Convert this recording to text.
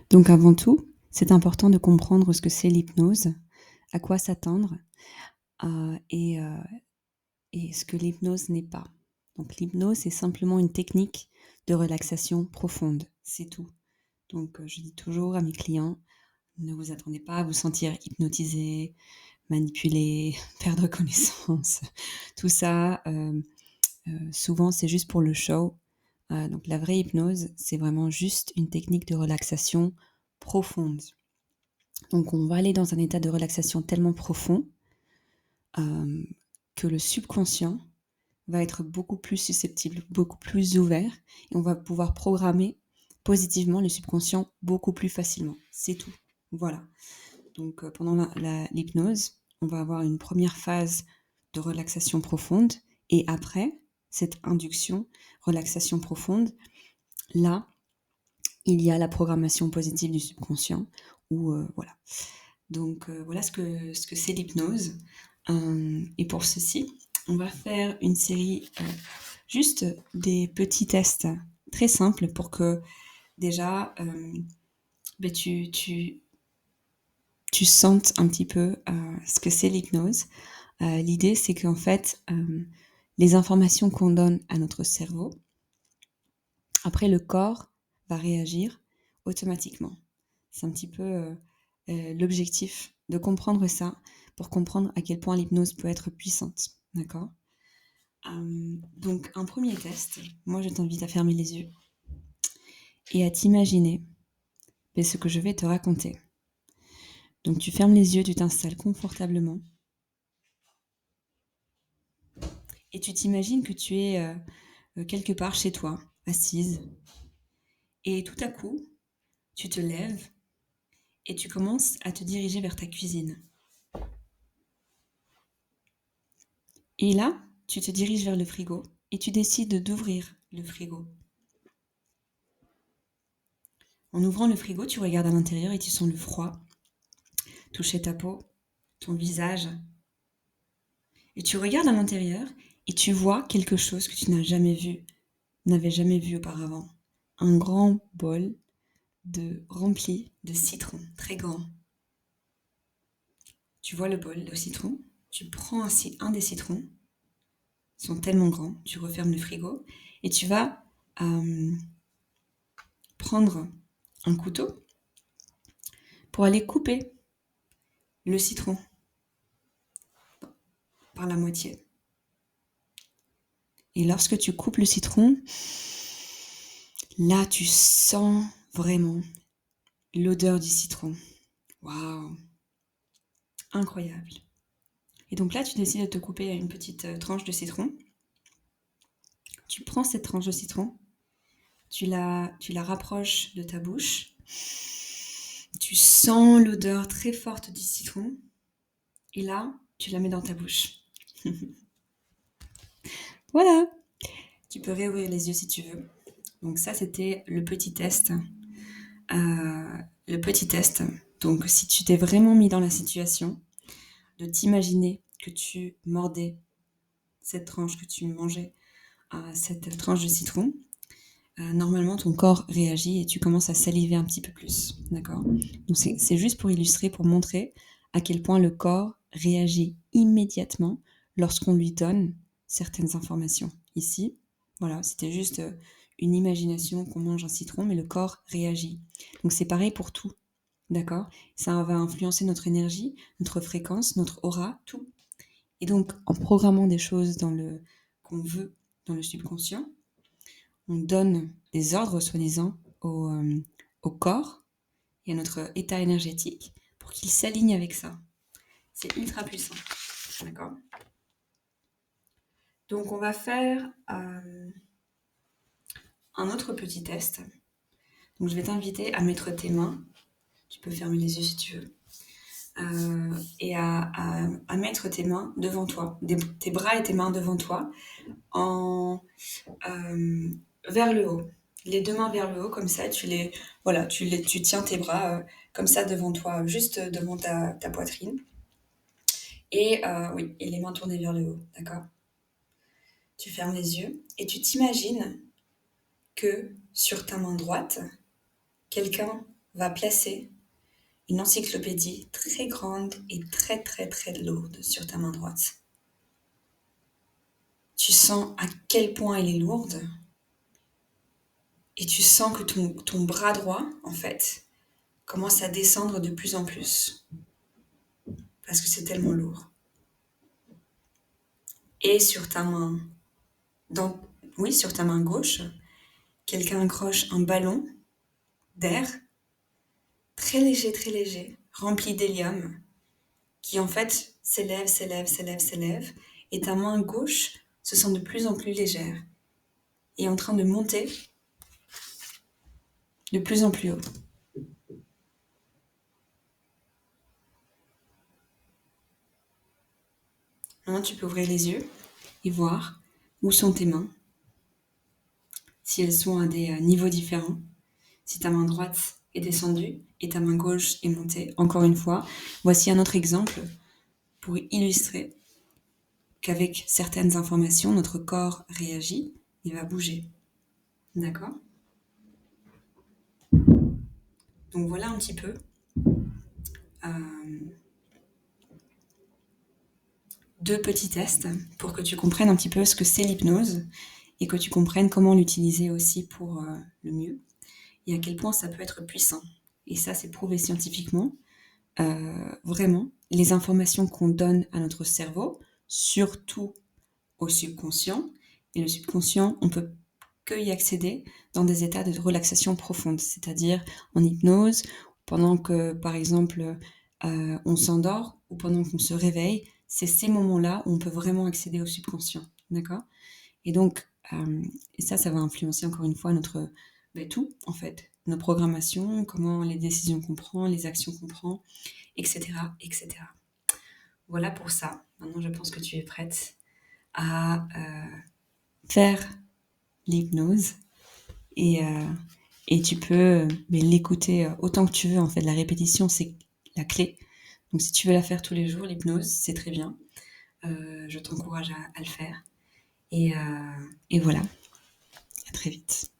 Donc avant tout, c'est important de comprendre ce que c'est l'hypnose, à quoi s'attendre et ce que l'hypnose n'est pas. Donc l'hypnose, c'est simplement une technique de relaxation profonde, c'est tout. Donc je dis toujours à mes clients, ne vous attendez pas à vous sentir hypnotisé, manipulé, perdre connaissance. Tout ça, souvent c'est juste pour le show. Donc la vraie hypnose, c'est vraiment juste une technique de relaxation profonde. Donc on va aller dans un état de relaxation tellement profond que le subconscient va être beaucoup plus susceptible, beaucoup plus ouvert, et on va pouvoir programmer positivement le subconscient beaucoup plus facilement. C'est tout. Voilà. Donc pendant l'hypnose, on va avoir une première phase de relaxation profonde, et après cette induction, relaxation profonde, là, il y a la programmation positive du subconscient, où voilà. Donc voilà ce que c'est l'hypnose. Et pour ceci, on va faire une série juste des petits tests très simples pour que déjà tu sentes un petit peu ce que c'est l'hypnose. L'idée, c'est qu'en fait, les informations qu'on donne à notre cerveau, après le corps va réagir automatiquement. C'est un petit peu l'objectif de comprendre ça pour comprendre à quel point l'hypnose peut être puissante. D'accord ? Donc, un premier test, moi je t'invite à fermer les yeux et à t'imaginer ce que je vais te raconter. Donc, tu fermes les yeux, tu t'installes confortablement et tu t'imagines que tu es quelque part chez toi, assise, et tout à coup, tu te lèves et tu commences à te diriger vers ta cuisine. Et là, tu te diriges vers le frigo et tu décides d'ouvrir le frigo. En ouvrant le frigo, tu regardes à l'intérieur et tu sens le froid toucher ta peau, ton visage. Et tu regardes à l'intérieur et tu vois quelque chose que tu n'avais jamais vu auparavant. Un grand bol rempli de citron, très grand. Tu vois le bol de citron, tu prends un des citrons, ils sont tellement grands, tu refermes le frigo et tu vas prendre un couteau pour aller couper le citron par la moitié. Et lorsque tu coupes le citron, là tu sens vraiment l'odeur du citron. Waouh! Incroyable. Et donc là, tu décides de te couper une petite tranche de citron. Tu prends cette tranche de citron, tu la rapproches de ta bouche. Tu sens l'odeur très forte du citron. Et là, tu la mets dans ta bouche. Voilà! Tu peux réouvrir les yeux si tu veux. Donc ça, c'était le petit test. Donc si tu t'es vraiment mis dans la situation de t'imaginer que tu mordais cette tranche, que tu mangeais cette tranche de citron, normalement ton corps réagit et tu commences à saliver un petit peu plus. D'accord ? Donc c'est juste pour illustrer, pour montrer à quel point le corps réagit immédiatement lorsqu'on lui donne certaines informations. Ici, voilà, c'était juste une imagination qu'on mange un citron, mais le corps réagit. Donc c'est pareil pour tout. D'accord ? Ça va influencer notre énergie, notre fréquence, notre aura, tout. Et donc, en programmant des choses qu'on veut dans le subconscient, on donne des ordres, soi-disant, au corps et à notre état énergétique pour qu'il s'aligne avec ça. C'est ultra puissant. D'accord ? Donc, on va faire un autre petit test. Donc, je vais t'inviter à mettre tes mains. Tu peux fermer les yeux si tu veux. Et à mettre tes mains devant toi, tes bras et tes mains devant toi, vers le haut. Les deux mains vers le haut, comme ça, tu tiens tes bras comme ça devant toi, juste devant ta poitrine. Et et les mains tournées vers le haut, d'accord ? Tu fermes les yeux et tu t'imagines que sur ta main droite, quelqu'un va placer une encyclopédie très grande et très très très lourde sur ta main droite. Tu sens à quel point elle est lourde et tu sens que ton bras droit, en fait, commence à descendre de plus en plus parce que c'est tellement lourd. Et sur ta main, sur ta main gauche, quelqu'un accroche un ballon d'air très léger, rempli d'hélium, qui en fait s'élève, et ta main gauche se sent de plus en plus légère et en train de monter de plus en plus haut. Maintenant, tu peux ouvrir les yeux et voir où sont tes mains, si elles sont à des niveaux différents, si ta main droite est descendue et ta main gauche est montée. Encore une fois, voici un autre exemple pour illustrer qu'avec certaines informations, notre corps réagit et va bouger. D'accord ? Donc voilà un petit peu deux petits tests pour que tu comprennes un petit peu ce que c'est l'hypnose et que tu comprennes comment l'utiliser aussi pour le mieux et à quel point ça peut être puissant. Et ça, c'est prouvé scientifiquement. Vraiment, les informations qu'on donne à notre cerveau, surtout au subconscient, et le subconscient, on peut que y accéder dans des états de relaxation profonde, c'est-à-dire en hypnose, pendant que, par exemple, on s'endort ou pendant qu'on se réveille, c'est ces moments-là où on peut vraiment accéder au subconscient, d'accord ? Et donc, ça va influencer encore une fois notre tout, en fait, nos programmations, comment les décisions qu'on prend, les actions qu'on prend, etc., etc. Voilà pour ça. Maintenant, je pense que tu es prête à faire l'hypnose et tu peux l'écouter autant que tu veux. En fait, la répétition, c'est la clé. Donc, si tu veux la faire tous les jours, l'hypnose, c'est très bien. Je t'encourage à le faire. Et voilà. À très vite.